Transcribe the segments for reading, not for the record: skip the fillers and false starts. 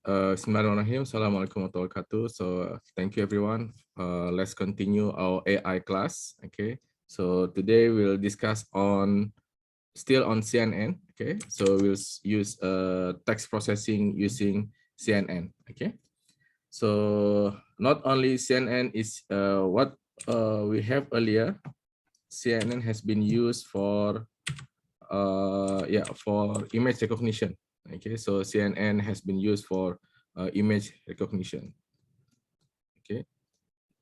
Bismillahirrahmanirrahim. Assalamualaikum warahmatullahi wabarakatuh. So thank you everyone. Let's continue our AI class. Okay. So today we'll discuss on still on CNN. Okay. So we'll use text processing using CNN. Okay. So not only CNN is what we have earlier. CNN has been used for for image recognition. Okay, so CNN has been used for image recognition. Okay,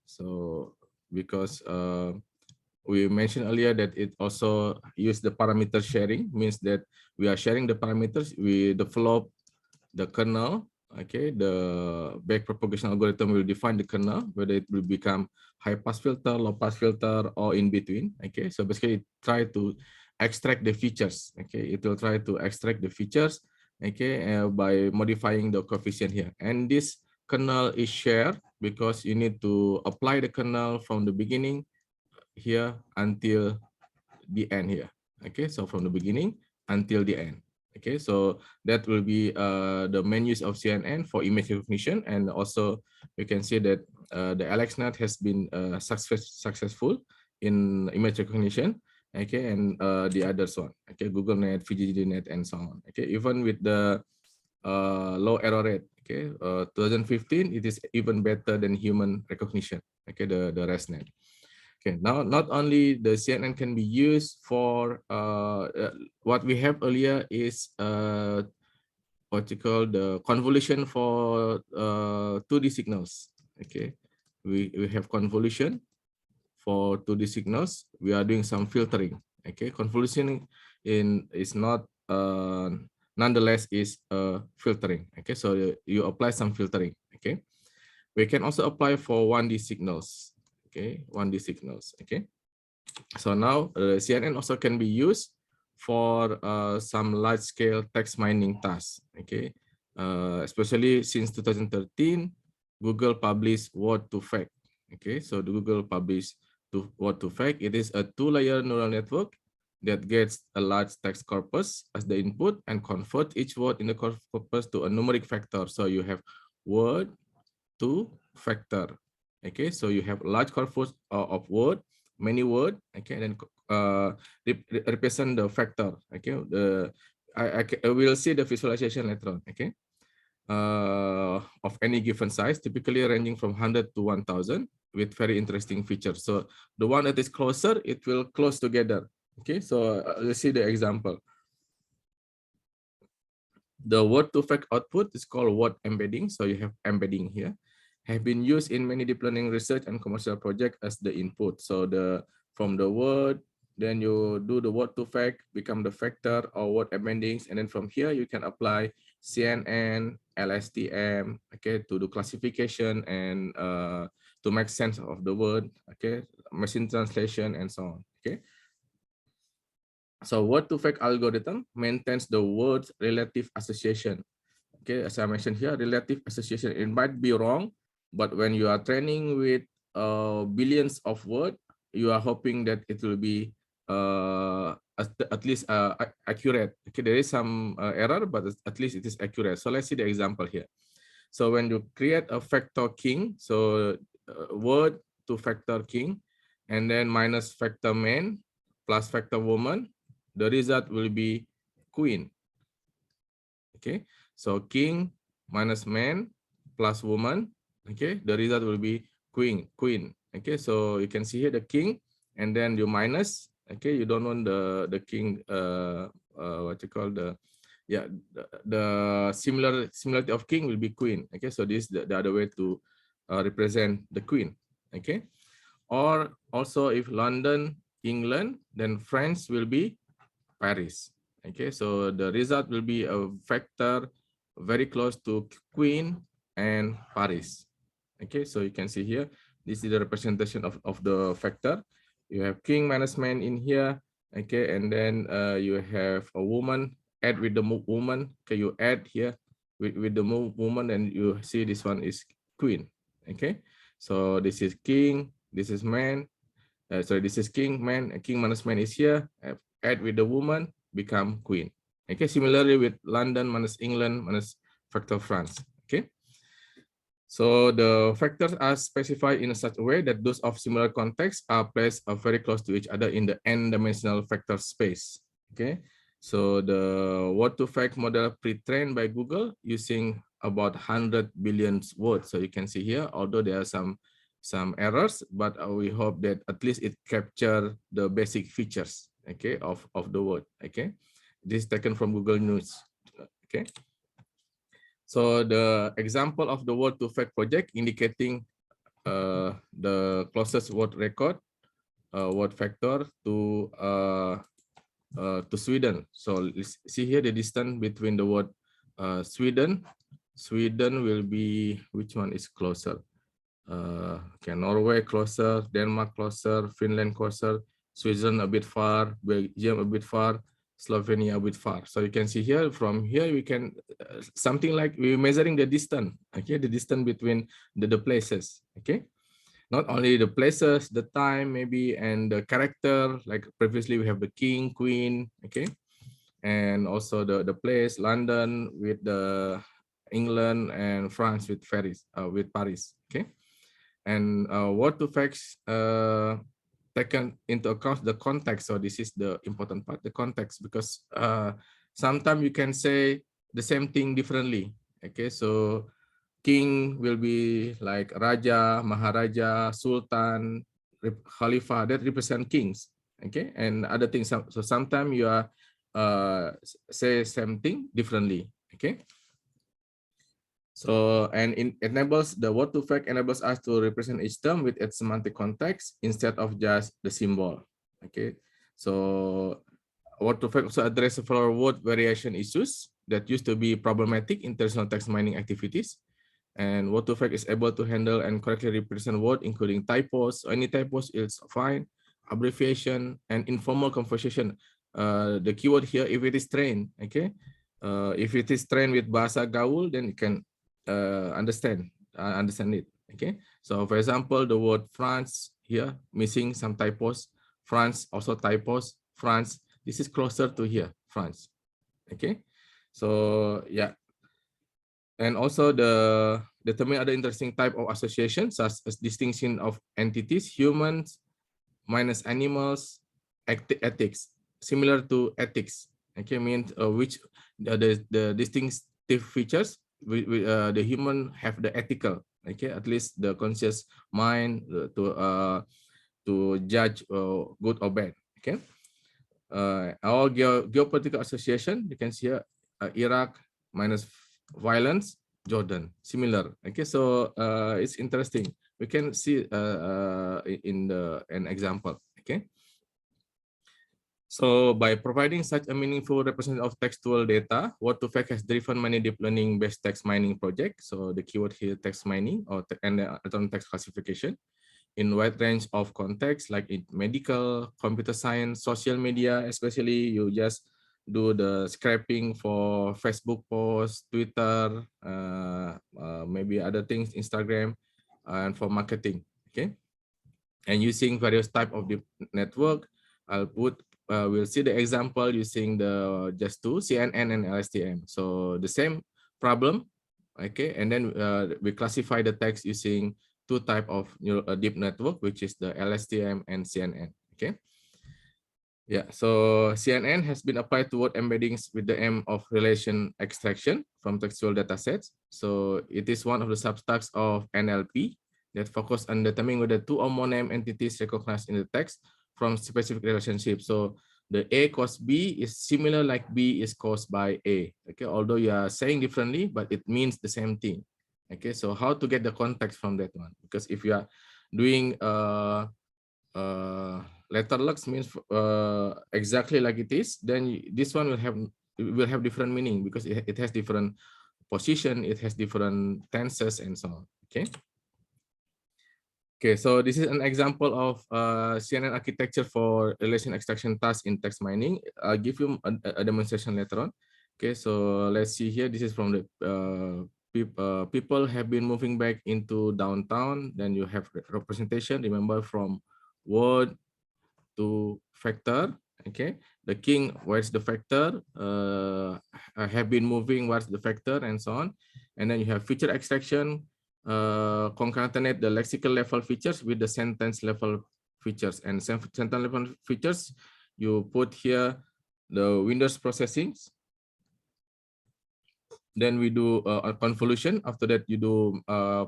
so because we mentioned earlier that it also use the parameter sharing, means that we are sharing the parameters, we develop the kernel. Okay, the backpropagation algorithm will define the kernel, whether it will become high pass filter, low pass filter, or in between. Okay, so basically try to extract the features. Okay, it will try to extract the features, okay, by modifying the coefficient here. And this kernel is shared because you need to apply the kernel from the beginning here until the end here. Okay, so from the beginning until the end. Okay, so that will be the main use of CNN for image recognition, and also you can see that the AlexNet has been successful in image recognition. Okay, and the others one. Okay, GoogleNet, VGGNet, and so on. Okay, even with the low error rate. Okay, 2015 it is even better than human recognition. Okay, the ResNet. Okay, now not only the CNN can be used for what we have earlier is what you call the convolution for 2D signals. Okay, we have convolution for 2D signals. We are doing some filtering. Okay, convolution is not nonetheless is filtering. Okay, so you apply some filtering. Okay, we can also apply for 1D signals. Okay, 1D signals. Okay, so now CNN also can be used for some large-scale text mining tasks. Okay, especially since 2013, Google published Word2Vec. Okay, so the Google published Word2Vec. It is a two-layer neural network that gets a large text corpus as the input and convert each word in the corpus to a numeric vector. So you have word to vector. Okay, so you have large corpus of word, many word. Okay, and then represent the vector. Okay, I will see the visualization later on. Okay, of any given size, typically ranging from 100 to 1000, with very interesting features. So the one that is closer, it will close together. Okay, so let's see the example. The Word2Vec output is called word embedding. So you have embedding here. Have been used in many deep learning research and commercial projects as the input. So from the word, then you do the Word2Vec, become the vector or word embeddings, and then from here you can apply CNN, LSTM, okay, to do classification and to make sense of the word, okay, machine translation and so on. Okay. So Word2Vec algorithm maintains the word's relative association. Okay, as I mentioned here, relative association, it might be wrong, but when you are training with billions of words, you are hoping that it will be at least accurate. Okay, there is some error, but at least it is accurate. So let's see the example here. So when you create a vector king, so word to vector king, and then minus vector man plus vector woman, the result will be queen. Okay, so king minus man plus woman. Okay, the result will be queen. Okay, so you can see here the king, and then you minus. Okay, you don't want the king. What you call the similarity of king will be queen. Okay, so this is the other way to represent the queen. Okay, or also if London, England, then France will be Paris. Okay, so the result will be a vector very close to queen and Paris. Okay, so you can see here, this is the representation of the vector. You have king minus man in here. Okay, and then you have a woman, add with the woman. Okay, you add here with the woman, and you see this one is queen. Okay, so this is king, this is man. Sorry, this is king, man, and king minus man is here. Add with the woman, become queen. Okay, similarly with London minus England minus vector France. Okay. So the factors are specified in such a way that those of similar context are placed very close to each other in the n-dimensional vector space. Okay, so the word-to-fact model pre-trained by Google using about 100 billion words. So you can see here, although there are some errors, but we hope that at least it capture the basic features, okay, of the word. Okay, this is taken from Google News. Okay. So the example of the word-to-fact project indicating the closest word record, word factor to Sweden. So let's see here the distance between the word Sweden. Sweden will be, which one is closer? Okay, Norway closer, Denmark closer, Finland closer, Switzerland a bit far, Belgium a bit far, Slovenia a bit far. So you can see here, from here we can something like we're measuring the distance, okay, the distance between the places, okay. Not only the places, the time maybe, and the character, like previously we have the king, queen, okay, and also the place, London with the England, and France with Paris, okay. And word-to-facts taken into account the context. So this is the important part, the context, because sometimes you can say the same thing differently. Okay, so king will be like Raja, Maharaja, Sultan, Khalifah, that represent kings. Okay, and other things. So sometimes you are say same thing differently. Okay. So, and it enables the word-to-fact enables us to represent each term with its semantic context instead of just the symbol. Okay, so word-to-fact also address several word variation issues that used to be problematic in traditional text mining activities. And word-to-fact is able to handle and correctly represent word, including typos. Any typos is fine, abbreviation, and informal conversation. The keyword here, if it is trained, okay. If it is trained with bahasa gaul, then it can understand it. Okay, so for example, the word France here missing some typos. France also typos. France, this is closer to here, France. Okay, so yeah, and also the determine other interesting type of association, such as distinction of entities, humans minus animals, ethics, similar to ethics. Okay, means which the distinctive features the human have the ethical, okay, at least the conscious mind to judge good or bad. Okay, our geopolitical association, you can see here, Iraq minus violence, Jordan, similar. Okay, so it's interesting. We can see in an example. Okay. So by providing such a meaningful representation of textual data, word2vec has driven many deep learning based text mining projects. So the keyword here, text mining and alternative text classification in wide range of contexts, like in medical, computer science, social media, especially you just do the scraping for Facebook posts, Twitter, maybe other things, Instagram, and for marketing. Okay. And using various type of the network, we'll see the example using the just two, CNN and LSTM. So the same problem, okay, and then we classify the text using two type of deep network, which is the LSTM and CNN. Okay. Yeah, so CNN has been applied to word embeddings with the aim of relation extraction from textual datasets. So it is one of the subtypes of NLP that focus on determining whether two or more name entities recognized in the text from specific relationships. So the A cause B is similar like B is caused by A. Okay, although you are saying differently, but it means the same thing. Okay, so how to get the context from that one? Because if you are doing letter lux means exactly like it is, then this one will have different meaning because it has different position, it has different tenses and so on. Okay. Okay, so this is an example of CNN architecture for relation extraction task in text mining. I'll give you a demonstration later on. Okay, so let's see here. This is from the people have been moving back into downtown. Then you have representation. Remember, from word to factor, Okay, the king, where's the factor, have been moving, what's the factor, and so on. And then you have feature extraction, concatenate the lexical level features with the sentence level features. And sentence level features, you put here the Windows processing. Then we do a convolution. After that, you do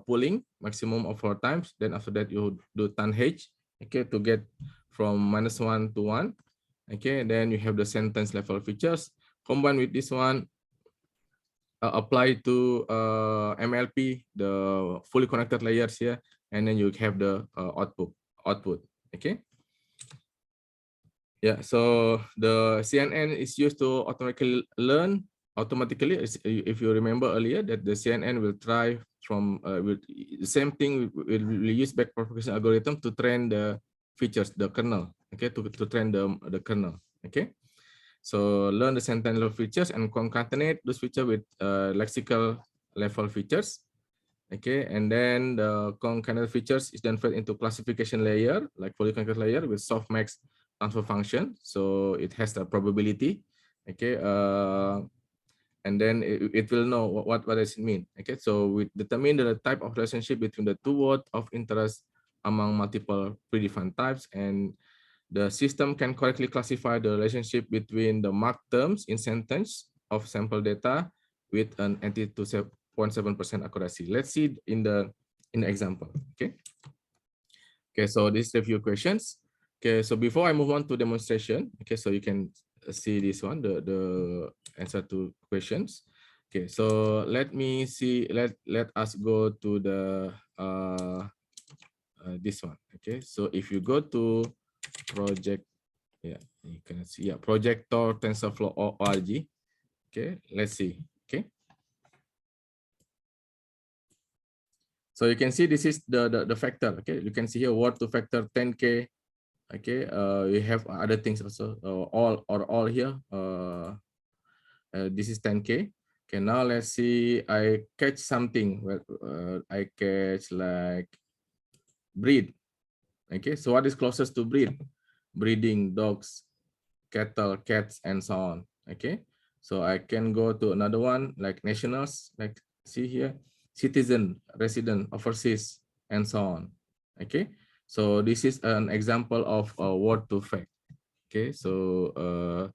pooling maximum of 4 times. Then after that, you do tanh, okay, to get from -1 to 1. Okay, and then you have the sentence level features. Combined with this one, apply to MLP, the fully connected layers here, and then you have the output. Okay. Yeah, so the CNN is used to automatically learn. Automatically, if you remember earlier, that the CNN will try from with the same thing. Will use backpropagation algorithm to train the features, the kernel. Okay, to train the kernel. Okay, so learn the sentence level features and concatenate those features with lexical level features. Okay, and then the concatenated features is then fed into classification layer, like fully connected layer with softmax transfer function. So it has the probability. Okay, and then it will know what does it mean. Okay, so we determine the type of relationship between the two words of interest among multiple predefined types, and the system can correctly classify the relationship between the marked terms in sentence of sample data with an 82.7% accuracy. Let's see in the example. Okay. Okay, so this is the few questions. Okay, so before I move on to demonstration, okay, so you can see this one, the answer to questions. Okay, so let me see, let us go to the this one. Okay, so if you go to project, yeah, you can see, yeah, projector TensorFlow org. Okay, let's see. Okay, so you can see this is the factor. Okay, you can see here word to factor 10K. Okay, we have other things also, all here. This is 10K. Okay, now let's see. I catch something. Well, I catch like breed. Okay, so what is closest to breed? Breeding dogs, cattle, cats, and so on. Okay, so I can go to another one like nationals, like see here, citizen, resident, overseas, and so on. Okay, so this is an example of a word to fact. Okay, so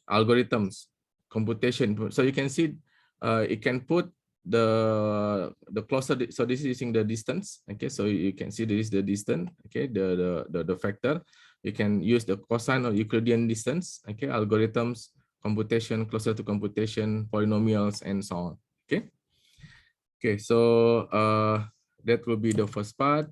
algorithms, computation. So you can see it can put the closer. So this is using the distance. Okay, so you can see this is the distance. Okay, the factor. You can use the cosine or Euclidean distance. Okay, algorithms, computation, closer to computation, polynomials, and so on. Okay. Okay, so that will be the first part.